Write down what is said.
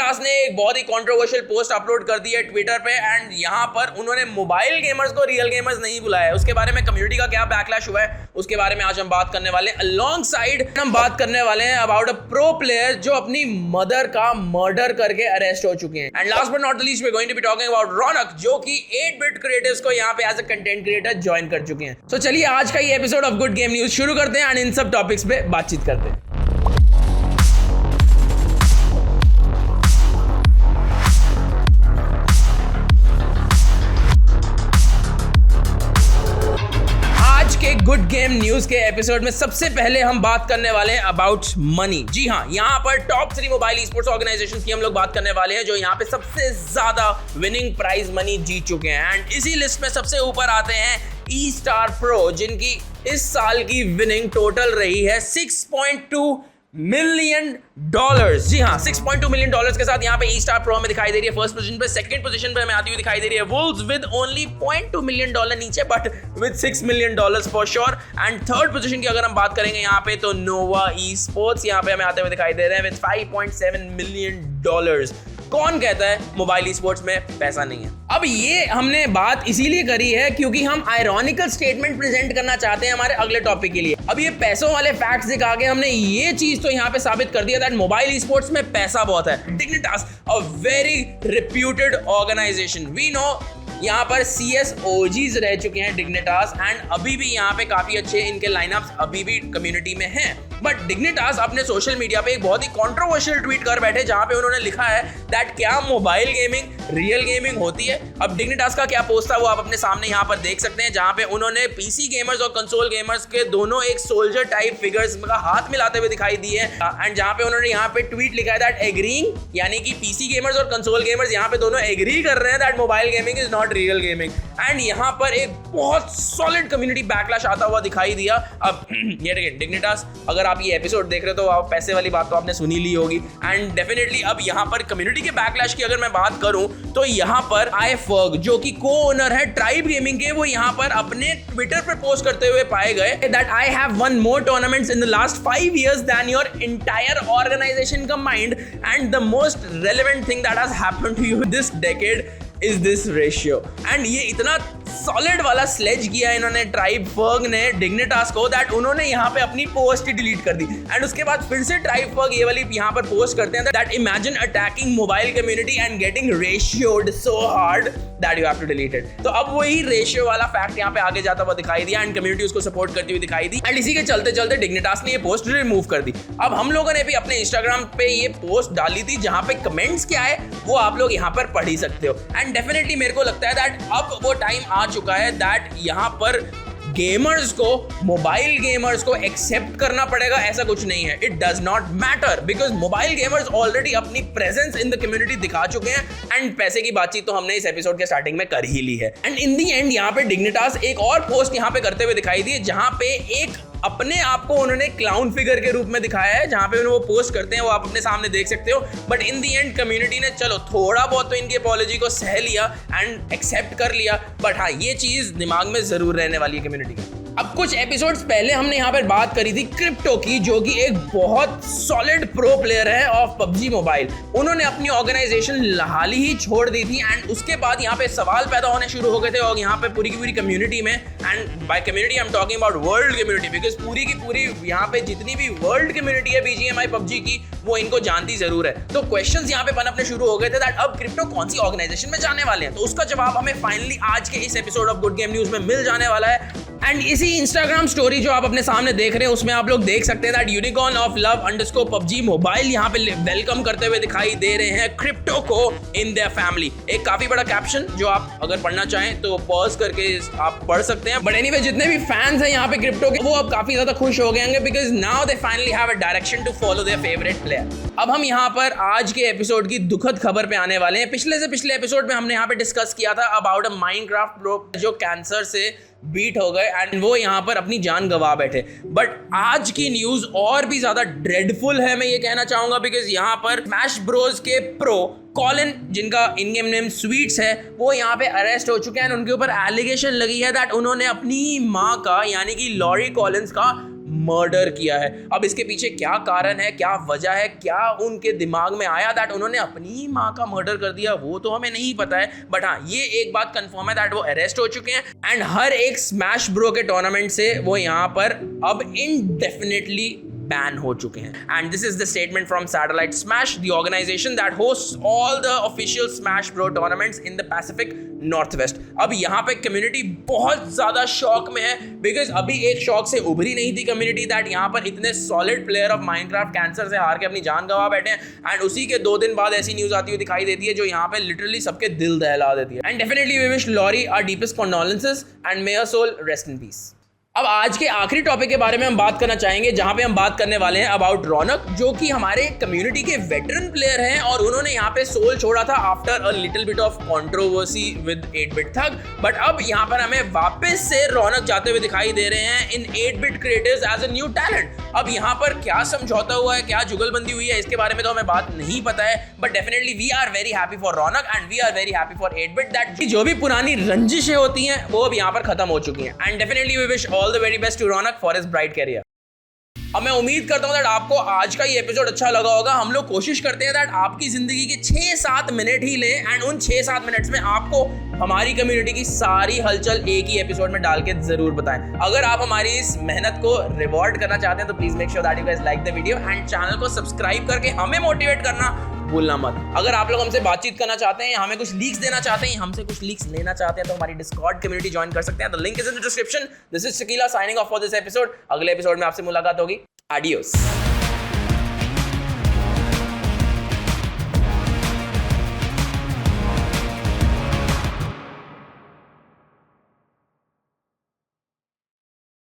डिग्निटास ने एक बहुत ही कंट्रोवर्शियल पोस्ट अपलोड कर दी है ट्विटर पे एंड यहाँ पर उन्होंने मोबाइल गेमर्स को रियल गेमर्स नहीं बुलाया है। उसके बारे में कम्युनिटी का क्या बैकलैश हुआ है उसके बारे में आज हम बात करने वाले हैं। अलॉन्ग साइड हम बात करने वाले हैं अबाउट अ प्रो प्लेयर जो अपनी मदर का मर्डर करके अरेस्ट हो चुके हैं। And last but not the least we are going to be talking about Raunak जो कि 8-बिट क्रिएटर्स को यहाँ पे as a content creator join कर चुके हैं। तो चलिए आज का ये episode of good game news शुरू करते हैं एंड इन सब टॉपिक्स पे बातचीत करते हैं। गुड गेम न्यूज के एपिसोड में सबसे पहले हम बात करने वाले हैं अबाउट मनी। जी हाँ, यहाँ पर top 3 mobile e sports organisations की हम लोग बात करने वाले हैं जो यहाँ पे सबसे ज्यादा विनिंग प्राइज मनी जीत चुके हैं। एंड इसी लिस्ट में सबसे ऊपर आते हैं ई स्टार प्रो जिनकी इस साल की विनिंग टोटल रही है $6.2 मिलियन। जी हाँ, $6.2 मिलियन के साथ यहाँ पे ई स्टार प्रो में दिखाई दे रही है फर्स्ट पोजीशन पे। सेकंड पोजीशन पे हमें आती हुई दिखाई दे रही है वुल्व्स विद ओनली $0.2 मिलियन नीचे but with $6 million for sure. And third position की अगर हम बात करेंगे यहाँ पे तो नोवा ई स्पोर्ट्स यहाँ पे हमें आते हुए दिखाई दे रहे हैं विद $5.7 मिलियन। कौन कहता है मोबाइल ई स्पोर्ट्स में पैसा नहीं है? अब ये हमने बात इसीलिए करी है क्योंकि हम आयरॉनिकल स्टेटमेंट प्रेजेंट करना चाहते हैं हमारे अगले टॉपिक के लिए। अब ये पैसों वाले फैक्ट्स दिखा के हमने ये चीज तो यहाँ पे साबित कर दिया दैट मोबाइल ई स्पोर्ट्स में पैसा बहुत है। Dignitas a very reputed organisation, we know यहाँ पर CSOGs रह चुके हैं डिग्निटास एंड अभी भी यहाँ पे काफी अच्छे इनके लाइनअप्स अभी भी कम्युनिटी में हैं। बट डिग्निटास अपने सोशल मीडिया पे एक बहुत ही कंट्रोवर्शियल ट्वीट कर बैठे जहां पे उन्होंने लिखा है दैट क्या मोबाइल गेमिंग रियल गेमिंग होती है। अब डिग्निटास का क्या पोस्ट था वो आप अपने सामने यहाँ पर देख सकते हैं जहां पे उन्होंने पीसी गेमर्स और कंसोल गेमर्स के दोनों एक सोल्जर टाइप फिगर्स का हाथ मिलाते हुए दिखाई दिए एंड जहां पे उन्होंने यहाँ पे ट्वीट लिखा है दैट एग्रीइंग, यानी कि पीसी गेमर्स और कंसोल गेमर्स यहाँ पे दोनों एग्री कर रहे हैं that mobile gaming is not real gaming. And यहाँ पर एक बहुत सॉलिड कम्युनिटी बैकलैश आता हुआ दिखाई दिया। अब ये देखिए डिग्निटास, अगर आप ये एपिसोड देख रहे हो तो आप पैसे वाली बात तो आपने सुनी ली होगी एंड डेफिनेटली अब यहाँ पर कम्युनिटी के बैकलैश की अगर मैं बात करूं तो यहाँ पर iFerg जो कि को ओनर है ट्राइब गेमिंग के, वो यहाँ पर अपने ट्विटर पर पोस्ट करते हुए पाए गए that I have one more tournaments in the last 5 years than your entire organization combined and the most relevant thing that has happened to you this decade is this ratio। And ये इतना solid वाला sledge किया इन्होंने tribe फर्ग ने डिग्निटास को that उन्होंने यहाँ पे अपनी पोस्ट ही डिलीट कर दी एंड उसके बाद फिर से ट्राइब फर्ग ये वाली यहाँ पर पोस्ट करते हैं that imagine attacking mobile community and getting ratioed so hard that you have to delete it. तो अब वही रेशियो वाला फैक्ट यहाँ पे आगे जाता हुआ दिखाई दिया एंड कम्युनिटी उसको सपोर्ट करती हुई दिखाई दी एंड इसी के चलते चलते डिग्निटास ने ये पोस्ट रिमूव कर दी। अब हम लोगों ने भी अपने इंस्टाग्राम पे ये पोस्ट डाली थी जहां पे कमेंट्स क्या है वो आप लोग यहाँ पर पढ़ ही सकते हो एंड डेफिनेटली मेरे को लगता है दैट अब वो टाइम आ चुका है दैट यहाँ पर गेमर्स को, मोबाइल गेमर्स को एक्सेप्ट करना पड़ेगा, ऐसा कुछ नहीं है। It does not matter because mobile gamers already अपनी प्रेजेंस इन द कम्युनिटी दिखा चुके हैं एंड पैसे की बातचीत तो हमने इस एपिसोड के स्टार्टिंग में कर ही ली है। एंड इन दी एंड यहाँ पे डिग्निटास एक और पोस्ट यहाँ पे करते हुए दिखाई दी जहां पे एक अपने आप को उन्होंने क्लाउन फिगर के रूप में दिखाया है जहां पे उन्होंने वो पोस्ट करते हैं वो आप अपने सामने देख सकते हो। But in the and community ने चलो थोड़ा बहुत तो इनकी अपॉलॉजी को सह लिया एंड एक्सेप्ट कर लिया, बट हाँ ये चीज दिमाग में जरूर रहने वाली है कम्युनिटी की। अब कुछ एपिसोड्स पहले हमने यहाँ पर बात करी थी क्रिप्टो की जो कि एक बहुत सॉलिड प्रो प्लेयर है ऑफ पबजी मोबाइल। उन्होंने अपनी ऑर्गेनाइजेशन हाल ही छोड़ दी थी एंड उसके बाद यहाँ पे सवाल पैदा होने शुरू हो गए थे और यहाँ पे पूरी की पूरी कम्युनिटी में, and by community I am talking about world community because पूरी की पूरी यहाँ पे जितनी भी वर्ल्ड कम्युनिटी है BGMI पबजी की वो इनको जानती जरूर है। तो क्वेश्चंस यहाँ पे बनने शुरू हो गए थे दैट अब क्रिप्टो कौन सी ऑर्गेनाइजेशन में जाने वाले हैं। तो उसका जवाब हमें फाइनली आज के इस episode of good game news में मिल जाने वाला है एंड इसी इंस्टाग्राम स्टोरी जो आप अपने सामने देख रहे हैं उसमें आप लोग देख सकते हैं that unicorn of love underscore PUBG mobile यहाँ पे वेलकम करते हुए दिखाई दे रहे हैं क्रिप्टो को इन देयर फैमिली। एक काफी बड़ा कैप्शन जो आप अगर पढ़ना चाहें तो पॉज करके आप पढ़ सकते हैं। बट एनीवे जितने भी फैंस हैं यहाँ पे क्रिप्टो के वो अब काफी ज्यादा खुश हो गए होंगे because now they finally have a direction to follow their favourite player. अब हम यहाँ पर आज के एपिसोड की दुखद खबर पे आने वाले हैं। पिछले से पिछले एपिसोड में हमने यहाँ पे डिस्कस किया था अबाउट अ माइनक्राफ्ट प्रो जो कैंसर से बीट हो गए एंड वो यहाँ पर अपनी जान गंवा बैठे। बट आज की न्यूज और भी ज्यादा ड्रेडफुल है, मैं ये कहना चाहूंगा बिकॉज यहाँ पर स्मैश ब्रोस के प्रो कॉलिन जिनका इन गेम नेम स्वीट्स है वो यहाँ पे अरेस्ट हो चुके हैं। उनके ऊपर एलिगेशन लगी है दैट उन्होंने अपनी माँ का यानी कि लॉरी कॉलिन्स का मर्डर किया है। अब इसके पीछे क्या कारण है, क्या वजह है, क्या उनके दिमाग में आया दैट उन्होंने अपनी माँ का मर्डर कर दिया, वो तो हमें नहीं पता है। बट हाँ, ये एक बात कंफर्म है दैट वो अरेस्ट हो चुके हैं एंड हर एक स्मैश ब्रो के टूर्नामेंट से वो यहाँ पर अब इनडेफिनेटली बैन हो चुके हैं। And this is the statement from Satellite Smash, the organisation that hosts all the official Smash Bro tournaments in the Pacific North West. अब यहाँ पे कम्युनिटी बहुत ज्यादा शॉक में है बिकॉज अभी एक शॉक से उभरी नहीं थी कम्युनिटी दैट यहाँ पर इतने solid player of Minecraft cancer से हार के अपनी जान गंवा बैठे हैं एंड उसी के 2 दिन बाद ऐसी न्यूज आती हुई दिखाई देती है जो यहाँ पे लिटरली सबके दिल दहला देती है। And definitely we wish Lori our deepest condolences and may her soul rest in peace. अब आज के आखिरी टॉपिक के बारे में हम बात करना चाहेंगे जहां पे हम बात करने वाले हैं अबाउट रौनक, जो कि हमारे कम्युनिटी के वेटरन प्लेयर हैं और उन्होंने यहाँ पे सोल छोड़ा था after a little bit of controversy with eight bit Thug. But अब यहाँ पर हमें वापस से रौनक जाते हुए दिखाई दे रहे हैं इन eight bit creators as a new talent. अब यहाँ पर क्या समझौता हुआ है, क्या जुगलबंदी हुई है, इसके बारे में तो हमें बात नहीं पता है। But definitely we are very happy for Raunak and we are very happy for eight bit that जो भी पुरानी रंजिशें होती हैं वो अब यहाँ पर खत्म हो चुकी हैं। And definitely we wish all the very best to Raunak for his bright career. अब मैं उम्मीद करता हूं दैट आपको आज का ये एपिसोड अच्छा लगा होगा। हम लोग कोशिश करते हैं दैट आपकी जिंदगी के 6-7 मिनट ही लें एंड उन 6-7 मिनट्स में आपको हमारी कम्युनिटी की सारी हलचल एक ही एपिसोड में डाल के जरूर बताएं। अगर आप हमारी इस मेहनत को रिवॉर्ड करना चाहते हैं तो please make sure that you guys like the video and channel को सब्सक्राइब करके हमें मोटिवेट करना भूलना मत। अगर आप लोग हमसे बातचीत करना चाहते हैं, हमें कुछ लीक्स देना चाहते हैं, हमसे कुछ लीक्स लेना चाहते हैं तो हमारी डिस्कॉर्ड कम्युनिटी ज्वाइन कर सकते हैं। The link is in the description. This is Shakila signing off for this episode. अगले एपिसोड में आपसे मुलाकात होगी। Adios.